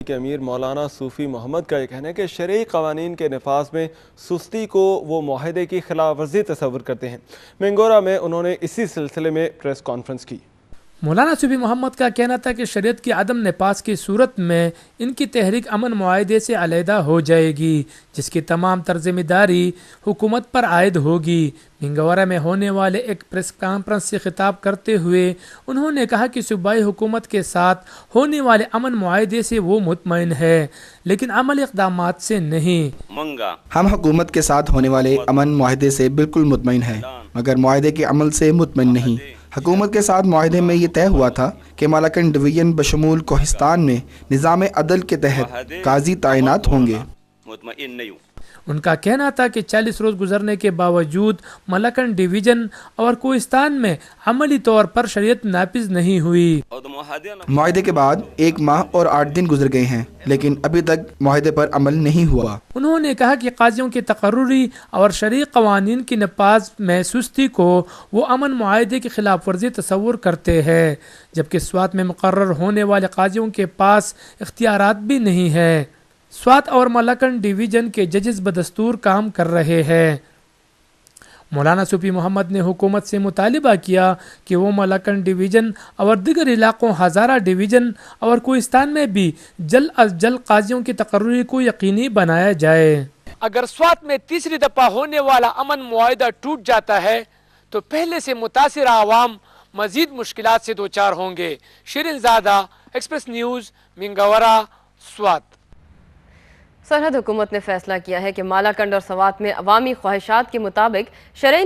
کہ امیر مولانا صوفی محمد کا یہ کہنا ہے کہ شرعی قوانین کے نفاذ میں سستی کو وہ معاہدے کی خلاف ورزی تصور کرتے ہیں۔ منگورا میں انہوں نے اسی سلسلے میں پریس کانفرنس کی۔ مولانا صوفی محمد کا کہنا تھا کہ شریعت کی عدم نفاذ کی صورت میں ان کی تحریک امن معاہدے سے علیحدہ ہو جائے گی، جس کی تمام ذمہ داری حکومت پر عائد ہوگی۔ منگورا میں ہونے والے ایک پریس کانفرنس سے خطاب کرتے ہوئے انہوں نے کہا کہ صوبائی حکومت کے ساتھ ہونے والے امن معاہدے سے وہ مطمئن ہے، لیکن عملی اقدامات سے نہیں۔ ہم حکومت کے ساتھ ہونے والے امن معاہدے سے بالکل مطمئن ہیں، مگر معاہدے کے عمل سے مطمئن نہیں۔ حکومت کے ساتھ معاہدے میں یہ طے ہوا تھا کہ مالاکنڈ ڈویژن بشمول کوہستان میں نظام عدل کے تحت قاضی تعینات ہوں گے۔ ان کا کہنا تھا کہ 40 روز گزرنے کے باوجود مالاکنڈ ڈویژن اور کوہستان میں عملی طور پر شریعت نافذ نہیں ہوئی۔ معاہدے کے بعد 1 ماہ اور 8 دن گزر گئے ہیں، لیکن ابھی تک معاہدے پر عمل نہیں ہوا۔ انہوں نے کہا کہ قاضیوں کی تقرری اور شرعی قوانین کی نفاذ میں سستی کو وہ امن معاہدے کی خلاف ورزی تصور کرتے ہیں، جبکہ سوات میں مقرر ہونے والے قاضیوں کے پاس اختیارات بھی نہیں ہیں۔ سوات اور مالاکنڈ ڈویژن کے ججز بدستور کام کر رہے ہیں۔ مولانا صوفی محمد نے حکومت سے مطالبہ کیا کہ وہ مالاکنڈ ڈویژن اور دیگر علاقوں ہزارہ ڈویژن اور کوہستان میں بھی جلد از جلد قاضیوں کی تقرری کو یقینی بنایا جائے۔ اگر سوات میں تیسری دفعہ ہونے والا امن معاہدہ ٹوٹ جاتا ہے تو پہلے سے متاثرہ عوام مزید مشکلات سے دوچار ہوں گے۔ شیرین زادہ، ایکسپریس نیوز، منگورا، سوات۔ سرحد حکومت نے فیصلہ کیا ہے کہ مالاکنڈ اور سوات میں عوامی خواہشات کے مطابق شرعی